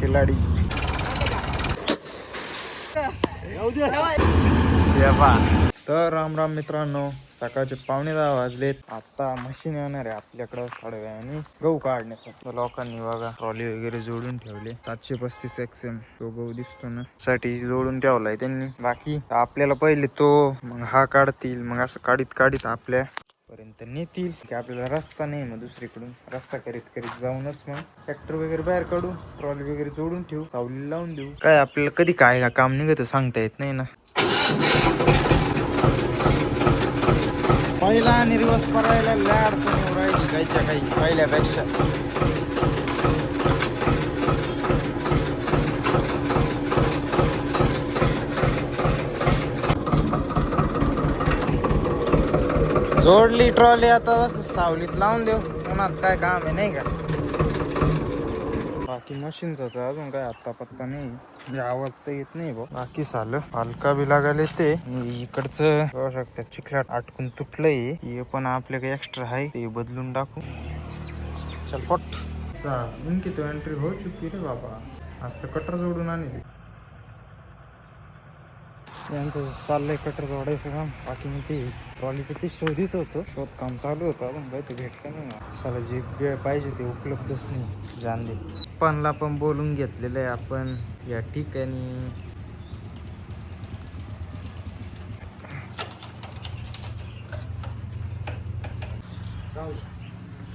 खिलाडी तर राम राम मित्रांनो, सकाळचे 9:15 वाजलेत. आता मशीन येणार आहे आपल्याकडं थोड्या वेळाने गहू काढण्यासाठी. लोकांनी बघा ट्रॉली वगैरे जोडून ठेवले. 735 XM तो गहू दिसतो ना, साठी जोडून ठेवलाय त्यांनी. बाकी आपल्याला पहिले तो, मग हा काढतील, मग असं काढीत काढीत आपल्या पर्यंत नेतील की आपल्याला रस्ता नाही, मग दुसरीकडून रस्ता करीत करीत जाऊनच मग ट्रॅक्टर वगैरे बाहेर काढू, ट्रॉली वगैरे जोडून ठेवू, सावली लावून देऊ. काय आपल्याला कधी काय काम निघत सांगता येत नाही ना. पहिला आणि रिवर्स करायला लय अडचण येऊ राहिली काहीच्या काही पहिल्यापेक्षा. जोडली ट्रॉली, आता बस सावलीत लावून देऊ. उन्हात काय काम आहे नाही का. बाकी मशीनचा तर अजून काय आत्ता पत्ता नाही, आवाज तर येत नाही बा. बाकी झालं हलका बी लागायला येते. इकडचं बघू शकता चिखलात अटकून तुटलंय. हे पण आपल्याकडे एक्स्ट्रा आहे, ते बदलून टाकू. चल पट इनकी तो एंट्री हो चुकी रे बाबा. आज तर कटर जोडून आणली. यांचं चाललंय कटर जोडायचं काम. बाकी मी ते ट्रॉलीचं ते शोधित होतो, शोधकाम चालू होतं. पण काय ते भेटलं नाही ना. साला जी वेळ पाहिजे ते उपलब्धच नाही. जान दे. पनला पण बोलून घेतलेलं आहे आपण या ठिकाणी.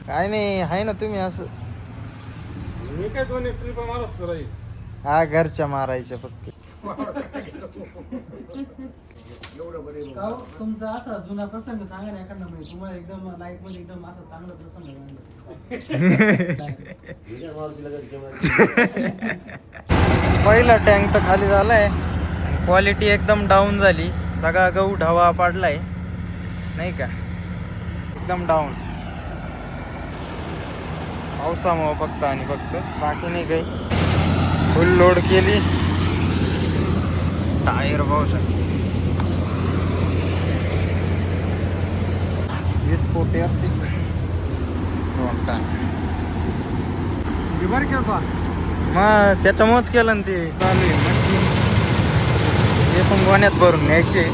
काय नाही आहे ना तुम्ही असं. मी काय 2 ट्रिप मारत राहील. हा घरच्या मारायच्या फक्त. तुमचा असा जुना प्रसंग सांगा ना एखादा, म्हणजे तुम्हाला एकदम लाईफ मध्ये एकदम असा चांगला प्रसंग पहिला टँक तर खाली झालाय. क्वालिटी एकदम डाऊन झाली. सगळा गहू ढवा पाडलाय नाही का, एकदम डाऊन पावसामुळे फक्त आणि फक्त. बाकी नाही काही. फुल लोड केली. टायर पाहू शकतो 20 पोते असतील. मग त्याच्यामुळेच केलं ना ते. चालू आहे मशीन, ते पण गोण्यात भरून न्यायचे.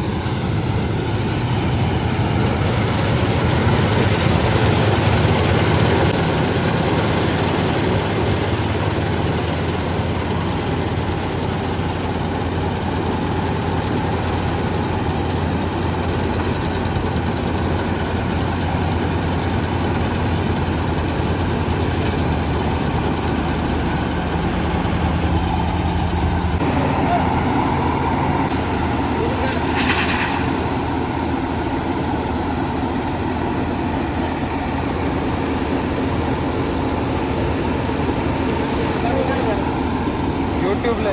युट्यूबला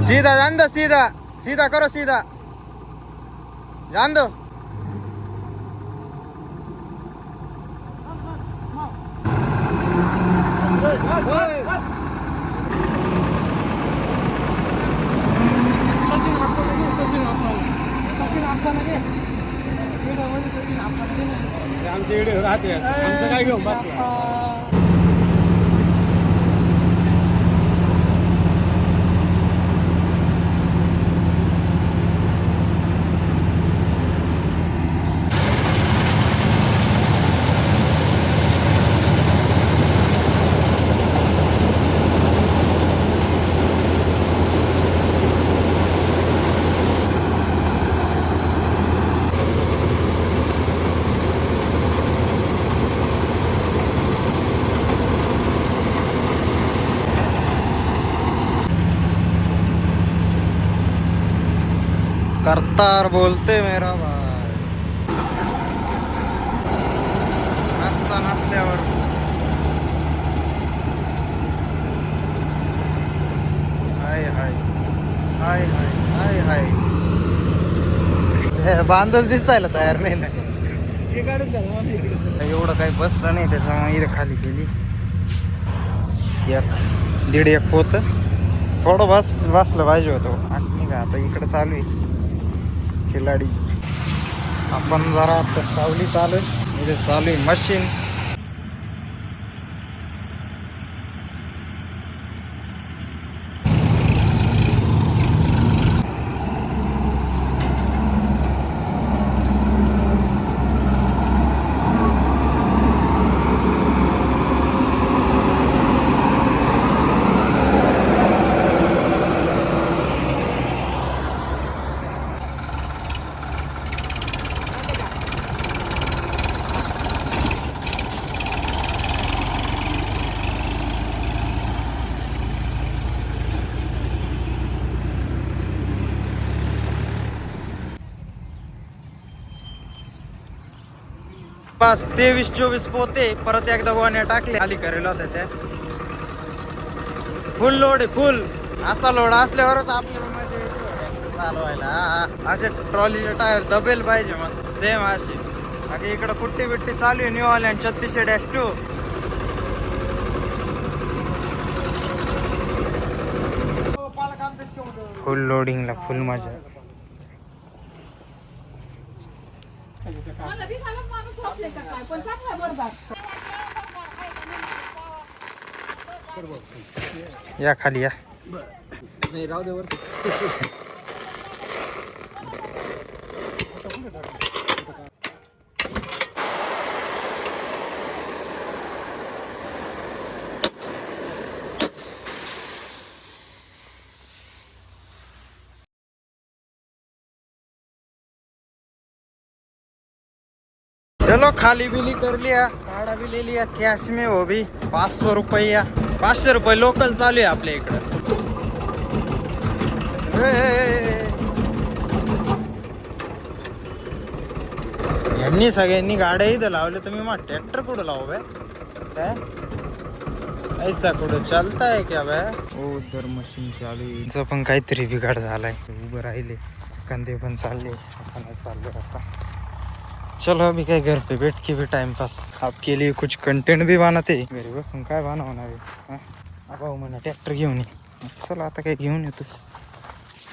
सीधा जान दो, सीधा सीधा करो, सीधा जान दो. आमच्या इकडे राहते, आमचं काय घेऊन बसला. करतार बोलते मेरा भाई. नसता नसल्यावर हाय हाय हाय हाय हाय हाय. बांधच दिसायला तयार नाही ना. हे काढून द्या मला इकडे. एवढं काही बसलं नाही त्याच्यामुळे इथं खाली केली. 1.5 पोत थोडं बसलं पाहिजे होतं. नाही का आता इकडं चालू आहे खिलाडी. आपण जरा आता सावलीत आलोय. इथे चालू आहे मशीन. बस 23-24 पोते परत एकदा गोण्या टाकले. खाली करेल होत्या त्या. फुल लोड आहे फुल. असा लोड असल्यावरच आपल्याला मजा येते चालवायला. असे ट्रॉलीचे टायर दबेल पाहिजे मस्त सेम असे. बाकी इकडं कुट्टी बिट्टी चालू आहे. न्यू ऑलँड 36-2. फुल लोडिंगला फुल मजा. या खाली या. नाही राहू दे वरती. चलो खाली बिली कर लिया. भाड़ा भी ले लिया कैश में. वो भी 500 रुपया. 500 रुपये लोकल चालू आहे आपल्या इकडं. यांनी सगळ्यांनी गाड्या इथं लावल्या तर मी मग ट्रॅक्टर कुठं लावू बे. काय ऐसा कुठं चालताय क्या बे. ओ उधर मशीन चालू आहे. तिचं पण काहीतरी बिघाड झालाय. उभं राहिले कंदे पण चालले. आपण चाललो आता. चलो अभी काय घर पे बैठ के भी टाइम पास आपके लिए कुछ कंटेंट भी बनाते. घरी बसून काय बनवणार आहे. भाऊ म्हणा ट्रॅक्टर घेऊन ये. चला आता काय घेऊन येतो.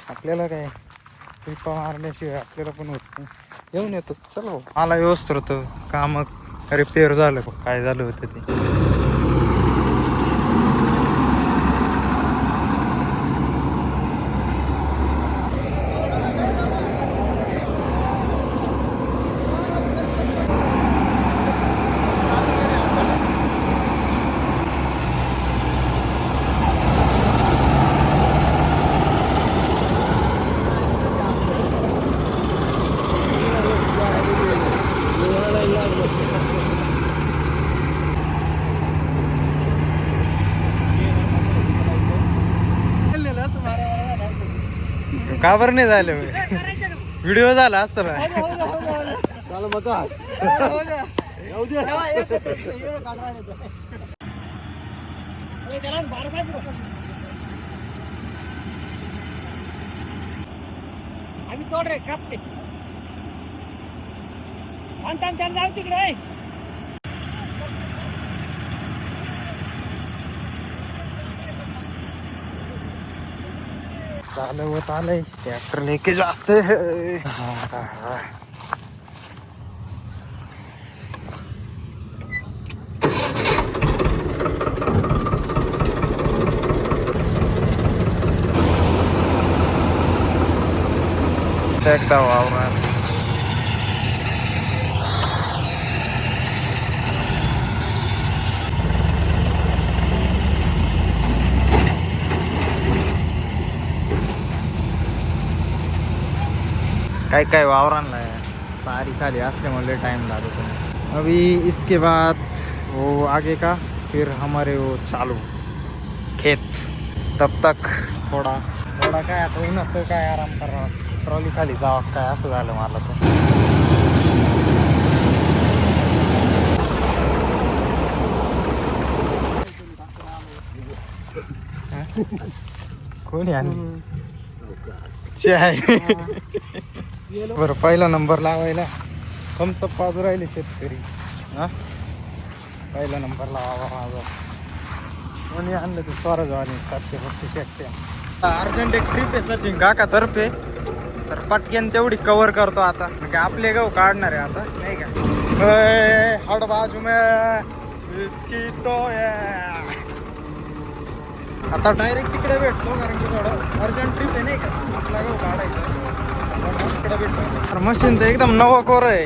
आपल्याला काय ट्रिपा मारल्याशिवाय आपल्याला पण होत नाही. घेऊन येतो चलो. मला व्यवस्थित होतं काम. रिपेअर झालं काय झालं होतं ते. का बरं नाही झालं. व्हिडिओ झाला असता ना. आम्ही तोड रे कापते. जाऊ तिकडे. चालवत आलंय ट्रॅक्टर लेके जाते. एकदा वावरात काय वावरांना तारी खाली असल्यामुळे टाइम लागतो. अभी इसके बाद वो आगे का फिर हमारे वो चालू खेत. तब तक थोडा काय आता उन्हात काय आराम करा. ट्रॉली खाली जावं काय असं झालं मला तर. कोणी आणि बरं पहिला नंबर लावायला थम्सअप पाजू राहिले शेतकरी. हा पहिला नंबर लावा माझा. कोणी आणलं ते स्वराजवानी 735 टॅक्सी. अर्जंट एक ट्रिप आहे सचिन काका तर्फे, तर पटक्यान तेवढी कव्हर करतो आता. म्हणजे आपले गहू काढणार आहे आता नाही का. हड बाजू में इसकी तो आता डायरेक्ट तिकडे भेटतो, कारण की थोडं अर्जंट ट्रिप आहे नाही का, आपला गहू काढायचा तिकडे भेटतो. मशीन तर एकदम नवं कोर आहे.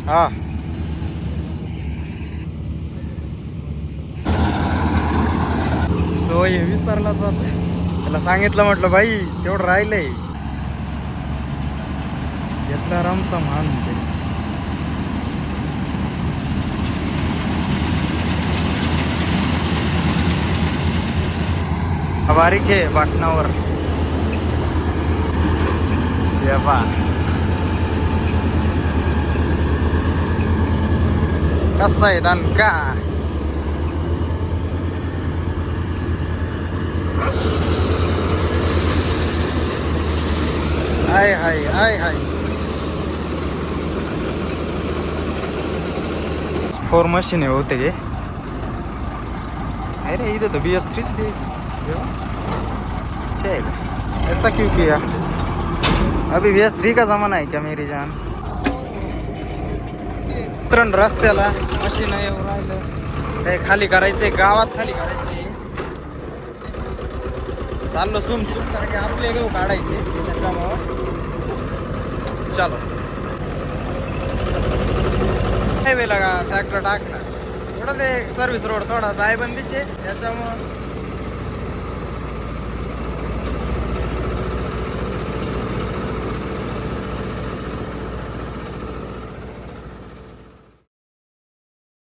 हा तो हे विसरला जात. त्याला सांगितलं म्हटलं भाई तेवढं राहिलंय. घेतला रामचा मान ते. बारीक आहे बाटणावर. देवा कसा आहे दणका. हाय हाय हाय हाय. 4 मशीन है होते गे. अरे इधर तो BS3 थी. ऐसा क्यों किया? अभी BS3 का जमाना है क्या मेरी जान? उतरण रस्त्याला मशीन येऊन राहिलं. काही खाली करायचंय, गावात खाली करायचंय. चाललो सुम कारण की आपले गहू काढायचे त्याच्यामुळं. चलो हायवे लगा ट्रॅक्टर टाकला. थोडं ते सर्व्हिस रोड थोडा जायबंदीचे त्याच्यामुळं